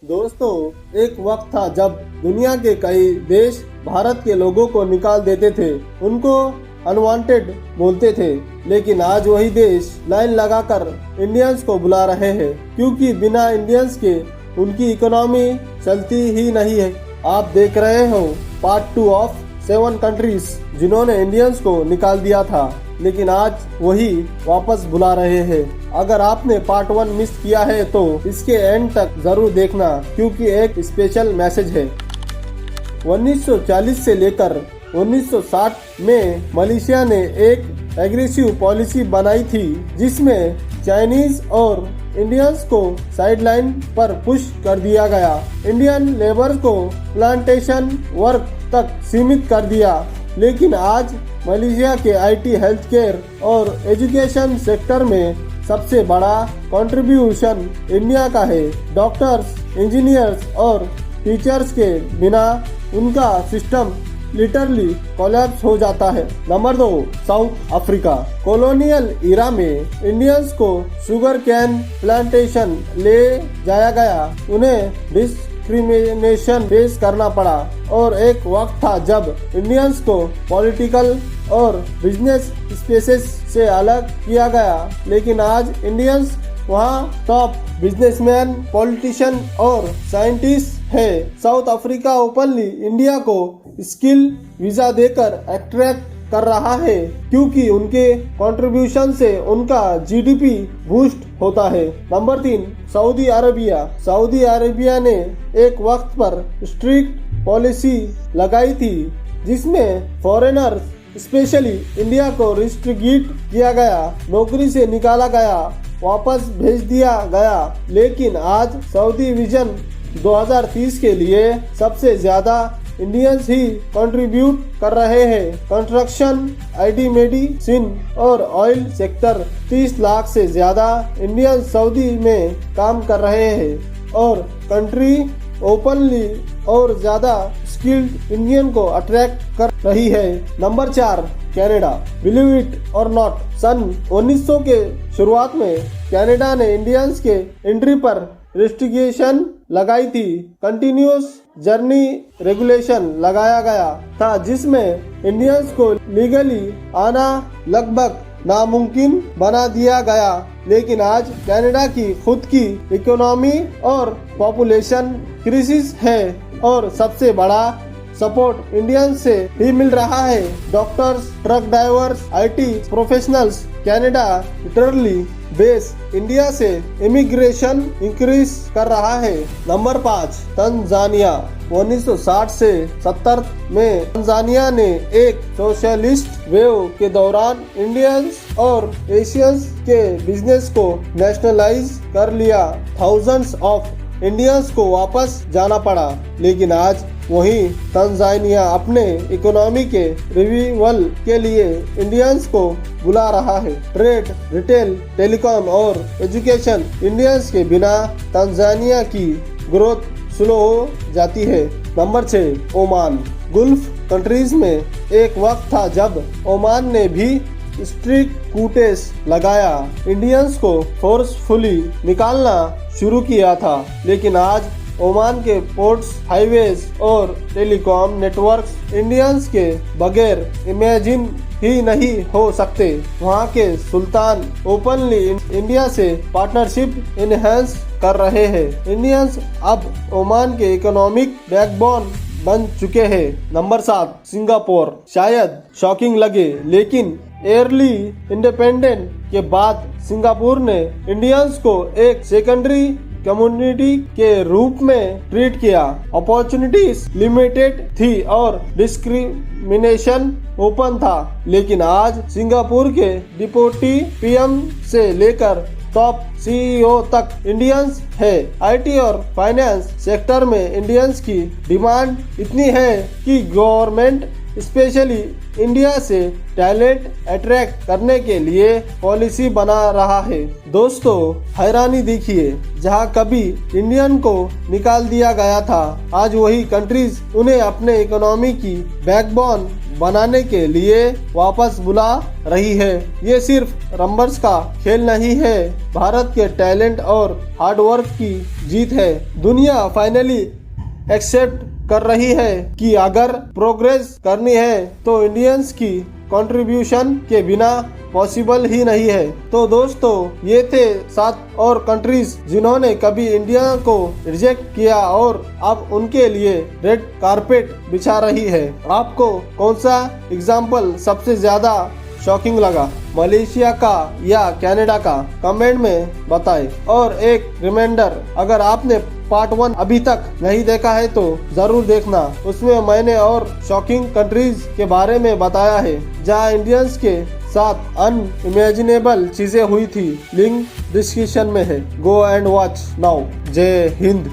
दोस्तों, एक वक्त था जब दुनिया के कई देश भारत के लोगों को निकाल देते थे, उनको अनवांटेड बोलते थे। लेकिन आज वही देश लाइन लगाकर इंडियंस को बुला रहे हैं, क्योंकि बिना इंडियंस के उनकी इकोनॉमी चलती ही नहीं है। आप देख रहे हो पार्ट 2 ऑफ 7 कंट्रीज जिन्होंने इंडियंस को निकाल दिया था, लेकिन आज वही वापस बुला रहे हैं। अगर आपने पार्ट 1 मिस किया है तो इसके एंड तक जरूर देखना, क्योंकि एक स्पेशल मैसेज है। 1940 से लेकर 1960 में मलेशिया ने एक एग्रेसिव पॉलिसी बनाई थी, जिसमें चाइनीज और इंडियंस को साइडलाइन पर पुश कर दिया गया। इंडियन लेबर को प्लांटेशन वर्क तक सीमित कर दिया। लेकिन आज मलेशिया के आईटी, हेल्थ केयर और एजुकेशन सेक्टर में सबसे बड़ा कंट्रीब्यूशन इंडिया का है। डॉक्टर्स, इंजीनियर्स और टीचर्स के बिना उनका सिस्टम लिटरली कोलैप्स हो जाता है। Number 2, south Africa. कॉलोनियल इरा में इंडियंस को शुगर कैन प्लांटेशन ले जाया गया। उन्हें डिस्क्रिमिनेशन फेस करना पड़ा और एक वक्त था जब इंडियंस को पॉलिटिकल और बिजनेस स्पेसेस से अलग किया गया। लेकिन आज इंडियंस वहाँ टॉप बिजनेसमैन, पॉलिटिशियन और साइंटिस्ट है। साउथ अफ्रीका ओपनली इंडिया को स्किल वीजा देकर अट्रैक्ट कर रहा है, क्योंकि उनके कंट्रीब्यूशन से उनका जीडीपी बूस्ट होता है। Number 3, Saudi Arabia. Saudi Arabia ने एक वक्त पर स्ट्रिक्ट पॉलिसी लगाई थी, जिसमें फॉरेनर्स स्पेशली इंडिया को रिस्ट्रिक्ट किया गया, नौकरी से निकाला गया, वापस भेज दिया गया। लेकिन आज सऊदी विजन 2030 के लिए सबसे ज्यादा इंडियंस ही कंट्रीब्यूट कर रहे हैं। कंस्ट्रक्शन, आईटी, मेडिसिन और ऑयल सेक्टर 30 लाख से ज्यादा इंडियन सऊदी में काम कर रहे हैं और कंट्री ओपनली और ज्यादा स्किल्ड इंडियन को अट्रैक्ट कर रही है। Number 4, Canada. बिलीव इट और नॉट, सन 1900 के शुरुआत में कनाडा ने इंडियंस के एंट्री पर रिस्ट्रिक्शन लगाई थी। कंटिन्यूस जर्नी रेगुलेशन लगाया गया था, जिसमें इंडियंस को लीगली आना लगभग नामुमकिन बना दिया गया। लेकिन आज कनाडा की खुद की इकोनॉमी और पॉपुलेशन क्राइसिस है और सबसे बड़ा सपोर्ट इंडियंस से ही मिल रहा है। Doctors, truck drivers, IT professionals, Canada literally base India से इमिग्रेशन इंक्रीज कर रहा है। Number 5, Tanzania. 1960 से 70 में तंजानिया ने एक सोशलिस्ट वेव के दौरान इंडियंस और एशियंस के बिजनेस को नेशनलाइज कर लिया। थाउजेंड्स ऑफ इंडियंस को वापस जाना पड़ा। लेकिन आज वही तंजानिया अपने इकोनॉमी के रिवाइवल के लिए इंडियंस को बुला रहा है। ट्रेड, रिटेल, टेलीकॉम और एजुकेशन इंडियंस के बिना तंजानिया की ग्रोथ स्लो हो जाती है। Number 6, Oman. गुल्फ कंट्रीज में एक वक्त था जब ओमान ने भी स्ट्रिक्ट कूटेस लगाया, इंडियंस को फोर्सफुली निकालना शुरू किया था। लेकिन आज ओमान के पोर्ट्स, हाईवेज और टेलीकॉम नेटवर्क्स इंडियंस के बगैर इमेजिन ही नहीं हो सकते। वहाँ के सुल्तान ओपनली इंडिया से पार्टनरशिप इनहेंस कर रहे हैं। इंडियंस अब ओमान के इकोनॉमिक बैकबोन बन चुके हैं। Number 7, Singapore. शायद शॉकिंग लगे, लेकिन अर्ली इंडिपेंडेंट के बाद सिंगापुर ने इंडियंस को एक सेकेंडरी कम्युनिटी के रूप में ट्रीट किया। अपॉर्चुनिटीज लिमिटेड थी और डिस्क्रिमिनेशन ओपन था। लेकिन आज सिंगापुर के डिप्टी पीएम से लेकर टॉप सीईओ तक इंडियंस है। आईटी और फाइनेंस सेक्टर में इंडियंस की डिमांड इतनी है कि गवर्नमेंट स्पेशली इंडिया से टैलेंट अट्रैक्ट करने के लिए पॉलिसी बना रहा है। दोस्तों, हैरानी देखिए, जहां कभी इंडियन को निकाल दिया गया था, आज वही कंट्रीज उन्हें अपने इकोनॉमी की बैकबोन बनाने के लिए वापस बुला रही है। ये सिर्फ नंबर्स का खेल नहीं है, भारत के टैलेंट और हार्डवर्क की जीत है। दुनिया फाइनली एक्सेप्ट कर रही है कि अगर प्रोग्रेस करनी है तो इंडियंस की कंट्रीब्यूशन के बिना पॉसिबल ही नहीं है। तो दोस्तों, ये थे 7 और कंट्रीज जिन्होंने कभी इंडिया को रिजेक्ट किया और अब उनके लिए रेड कारपेट बिछा रही है। आपको कौन सा एग्जाम्पल सबसे ज्यादा शॉकिंग लगा, मलेशिया का या कनाडा का? कमेंट में बताएं। और एक रिमाइंडर, अगर आपने पार्ट 1 अभी तक नहीं देखा है तो जरूर देखना। उसमें मैंने और शॉकिंग कंट्रीज के बारे में बताया है जहां इंडियंस के साथ अनइमेजिनेबल चीजें हुई थी। लिंक डिस्क्रिप्शन में है, गो एंड वॉच नाउ। जय हिंद।